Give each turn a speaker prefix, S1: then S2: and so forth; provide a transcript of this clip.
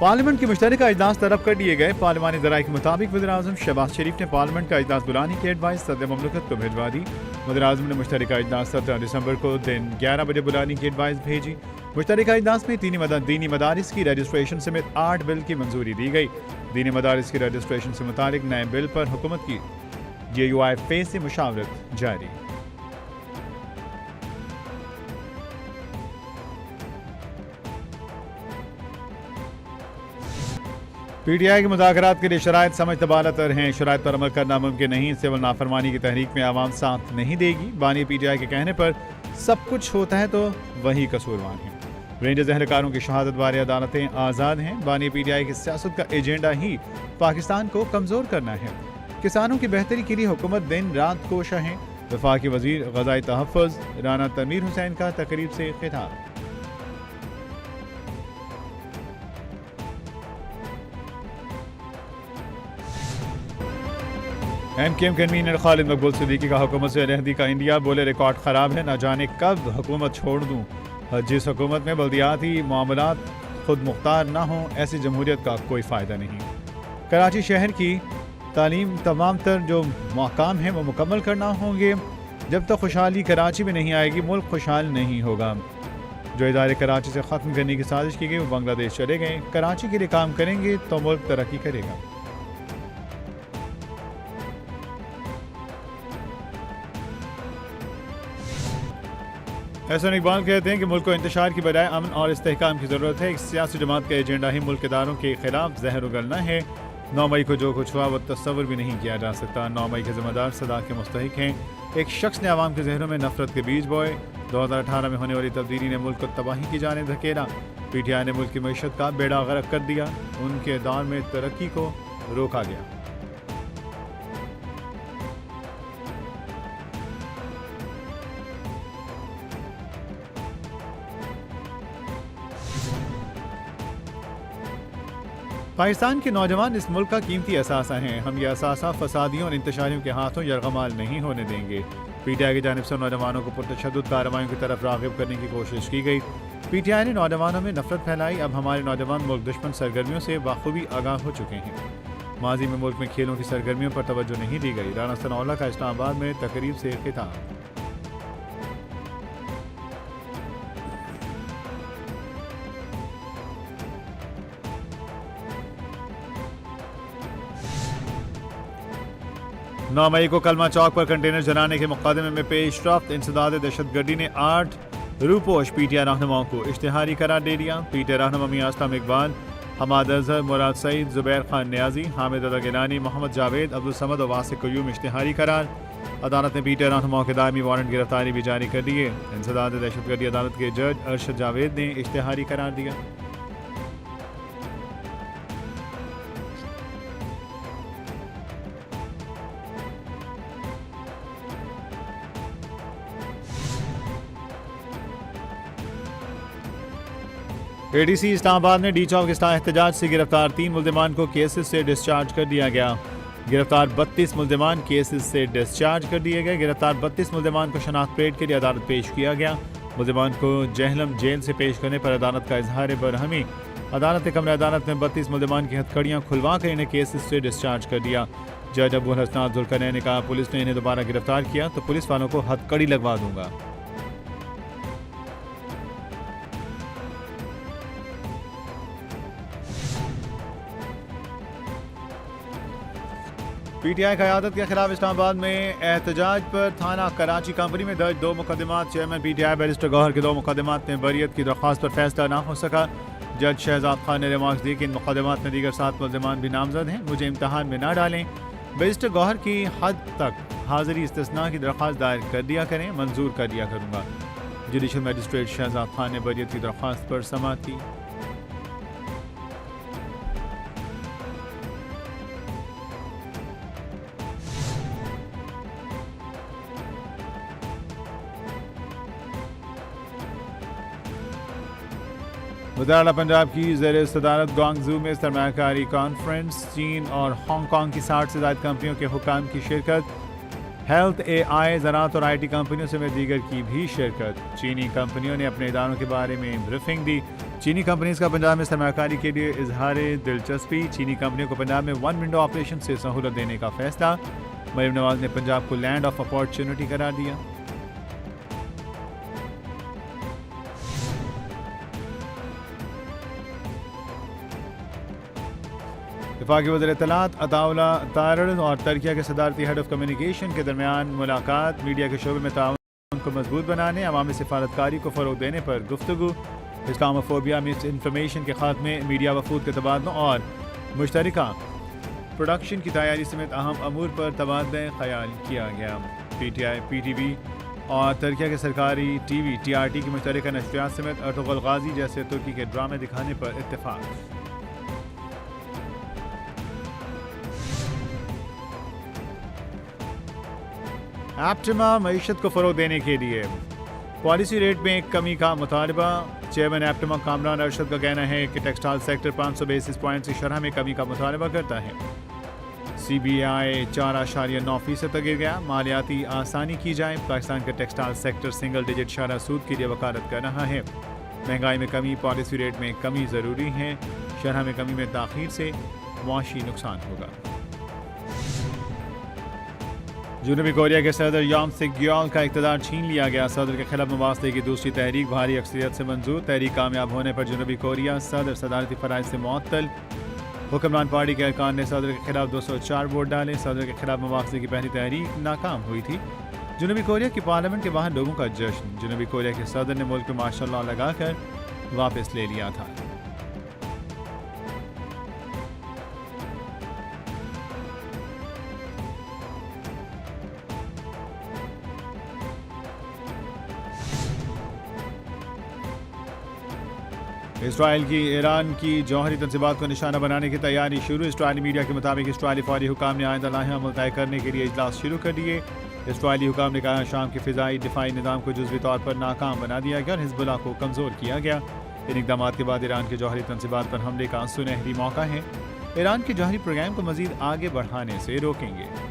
S1: Parliament के मुश्तरका इजलास तलब कर दिए गए। पार्लिमानी ज़राए के मुताबिक वज़ीर-ए-आज़म शहबाज शरीफ ने पार्लियामेंट का इजलास बुलाने की एडवाइस सदर ममलकत को भिजवा दी। वज़ीर-ए-आज़म ने मुश्तरका इजलास 17 दिसंबर को दिन 11 बजे बुलाने की एडवाइस भेजी। मुश्तरका इजलास में दीनी मदारिस की रजिस्ट्रेशन समेत 8 बिल की मंजूरी दी गई। दीनी मदारिस की रजिस्ट्रेशन से मुतालिक नए बिल पर हुकूमत की JUI फेज से मुशावरत जारी। PTI के मुज़ाकरात के लिए शराइत समझ तबालतर हैं। शराइत पर अमल करना मुमकिन नहीं। सिविल नाफरमानी की तहरीक में आवाम साथ नहीं देगी। बानी PTI के कहने पर सब कुछ होता है तो वही कसूरवान है। रेंजर्स एहलकारों की शहादत वाली अदालतें आज़ाद हैं। बानी PTI की सियासत का एजेंडा ही पाकिस्तान को कमज़ोर करना है। किसानों की बेहतरी के लिए हुकूमत दिन रात कोशा है। वफाकी वज़ीर ग़ज़ाई तहफ़्फ़ुज़ राना तनवीर हुसैन का तकरीब से खिताब। MKM कन्वीनर खालिद मकबूल सिद्दीकी का हुकूमत से अलहदी का इंडिया। बोले रिकॉर्ड ख़राब है, न जाने कब हुकूमत छोड़ दूँ। जिस हुकूमत में बल्दियाती मामलात खुद मुख्तार ना हों, ऐसी जमहूरियत का कोई फ़ायदा नहीं। कराची शहर की तालीम तमाम तर जो मकाम हैं वो मुकम्मल करना होंगे। जब तक खुशहाली कराची में नहीं आएगी, मुल्क खुशहाल नहीं होगा। जो इदारे कराची से ख़त्म करने की साजिश की गई वो बांग्लादेश चले गए। कराची के लिए काम करेंगे तो मुल्क तरक्की करेगा। एहसान इकबाल कहते हैं कि मुल्क को इंतशार की बजाय अमन और इस्तेहकाम की ज़रूरत है। एक सियासी जमात का एजेंडा ही मुल्क इदारों के खिलाफ जहर उगलना है। 9 मई को जो कुछ हुआ वो तस्वर भी नहीं किया जा सकता। 9 मई के ज़िम्मेदार सदा के मुस्तहिक हैं। एक शख्स ने आवाम के जहनों में नफरत के बीज बोए। 2018 में होने वाली तब्दीली ने मुल्क को तबाही की जाने धकेला। PTI ने मुल्क की मईशत का बेड़ा गर्क कर दिया। उनके दौर में तरक्की को रोका गया। पाकिस्तान के नौजवान इस मुल्क का कीमती असासा हैं। हम यह असासा फसादियों और इंतशारियों के हाथों यरगमाल नहीं होने देंगे। PTI की जानिब से नौजवानों को पुरतशद्दुद कार्रवाइयों की तरफ राग़िब करने की कोशिश की गई। PTI ने नौजवानों में नफरत फैलाई। अब हमारे नौजवान मुल्क दुश्मन सरगर्मियों से बाखूबी आगाह हो चुके हैं। माजी में मुल्क में खेलों की सरगर्मियों पर तवज्जो नहीं दी गई। राना सनाउल्लाह का इस्लामाबाद में तकरीब से खिताब। नौ मई को कलमा चौक पर कंटेनर जलाने के मुकदमे में पेश रफ्त इंसदाद दहशतगर्दी ने 8 रूपोश PTI रहनुमाओं को इश्तिहारी करार दे दिया। PTI रहनुमा मियां असलम इकबाल, हमाद अजहर, मुराद सईद, जुबैर खान न्याजी, हामिद अदा गिलानी, मोहम्मद जावेद, अब्दुल समद और वासिक कयूम इश्तिहारी करार। अदालत ने PTI रहनुमाओं के दायमी वारंट गिरफ्तारी भी जारी कर दिए। इंसदाद दहशतगर्दी अदालत के जज अरशद जावेद ने इश्तिहारी करार दिया। ADC इस्लामाबाद में डी चौक इस्लाह एहतजाज से गिरफ्तार 3 मुल्ज़िमान को केसेस से डिस्चार्ज कर दिया गया। गिरफ्तार 32 मुल्ज़िमान केसेस से डिस्चार्ज कर दिए गए। गिरफ्तार 32 मुल्ज़िमान को शनाख्त परेड के लिए अदालत पेश किया गया। मुल्ज़िमान को जहलम जेल से पेश करने पर अदालत का इजहार बरहमी। अदालत ने कमरे अदालत में 32 मुल्ज़िमान की हथकड़ियाँ खुलवा कर इन्हें केसेस से डिस्चार्ज कर दिया। जज अबुल हसनात जुल्करनैन ने कहा, पुलिस ने इन्हें दोबारा गिरफ्तार किया तो पुलिस वालों को हथकड़ी लगवा दूंगा। PTI क़यादत के खिलाफ इस्लामाबाद में एहतजाज पर थाना कराची कंपनी में दर्ज 2 मुकदमात। चेयरमैन PTI बैरिस्टर गौहर के 2 मुकदमात में बरियत की दरख्वास्त पर फैसला ना हो सका। जज शहजाद खान ने रिमार्क्स दिए कि इन मुकदमात में दीगर 7 मुल्ज़िमान भी नामजद हैं, मुझे इम्तहान में ना डालें। बैरिस्टर गौहर की हद तक हाजिरी इस्तिस्ना की दरख्वास्त दायर कर दिया करें, मंजूर कर दिया करूँगा। जुडिशल मजिस्ट्रेट शहजाद खान ने बरियत की दरख्वास्त पर समाअत की। वज़ारत पंजाब की ज़ेर सदारत ग्वांगझू में सरमायाकारी कॉन्फ्रेंस। चीन और हांगकॉन्ग की 60 से ज़ायद कंपनियों के हुकाम की शिरकत। हेल्थ, AI, ज़राअत और IT कंपनियों समेत दीगर की भी शिरकत। चीनी कंपनियों ने अपने इदारों के बारे में ब्रीफिंग दी। चीनी कंपनीज का पंजाब में सरमाकारी के लिए इजहार दिलचस्पी। चीनी कंपनियों को पंजाब में वन विंडो ऑपरेशन से सहूलत देने का फैसला। मरीम नवाज ने पंजाब को लैंड ऑफ अपॉर्चुनिटी करार दिया। वफाकी वज़ीर इत्तलात अताउल्ला तारड़ और तुर्की के सदारती हेड ऑफ कम्युनिकेशन के दरमियान मुलाकात। मीडिया के शोबे में ताउन को मजबूत बनाने, अवामी सिफारतकारी को फ़रोग़ देने पर गुफ्तगू। इस्लामोफोबिया, मिस इन्फॉर्मेशन के खात्मे, मीडिया वफूद के तबादलों और मुश्तरका प्रोडक्शन की तैयारी समेत अहम अमूर पर तबादला ख्याल किया गया। PTI, PTV और तुर्की के सरकारी TV TRT की मुश्तरका नशरियात समेत अर्तुगरुल गाजी जैसे तुर्की के ड्रामे दिखाने पर इत्तेफाक। एप्टमा मईशत को फ़रोग़ देने के लिए पॉलिसी रेट में कमी का मुतालबा। चेयरमैन एप्टमा कामरान अरशद का कहना है कि टेक्सटाइल सेक्टर 500 बेसिस पॉइंट की शरह में कमी का मुतालबा करता है। CBI 4.9% तक गिर गया। मालियाती आसानी की जाए। पाकिस्तान का टेक्सटाइल सेक्टर सिंगल डिजिट शरह सूद के लिए वकालत कर रहा है। महंगाई में कमी, पॉलिसी रेट में कमी ज़रूरी है। शरह में कमी में ताख़ीर से मुआशी नुकसान होगा। जनूबी कोरिया के सदर याम सिक योल का इक़्तिदार छीन लिया गया। सदर के खिलाफ मुबासले की दूसरी तहरीक भारी अक्सरियत से मंजूर। तहरीक कामयाब होने पर जनूबी कोरिया सदर सदारती फ़राइज़ से मुअत्तल। हुक्मरान पार्टी के अरकान ने सदर के खिलाफ 204 वोट डाले। सदर के खिलाफ मुबासले की पहली तहरीक नाकाम हुई थी। जनूबी कोरिया की पार्लियामेंट के बाहर लोगों का जश्न। जनूबी कोरिया के सदर ने मुल्क में मार्शल लॉ लगाकर वापस ले लिया था। इसराइल की ईरान की जौहरी तंसीबात को निशाना बनाने की तैयारी शुरू। इसराइली मीडिया के मुताबिक इसराइली फौरी हुकाम ने आइंदा लाहे अमल तय करने के लिए इजलास शुरू कर दिए। इसराइली हुकाम ने कहा शाम के फ़िज़ाई दिफाई निज़ाम को जुज़वी तौर पर नाकाम बना दिया गया और हिज़्बुल्लाह को कमज़ोर किया गया। इन इक़दामात के बाद ईरान के जौहरी तंसीबात पर हमले का सुनहरी मौका है। ईरान के जौहरी प्रोग्राम को मज़ीद आगे बढ़ाने से रोकेंगे।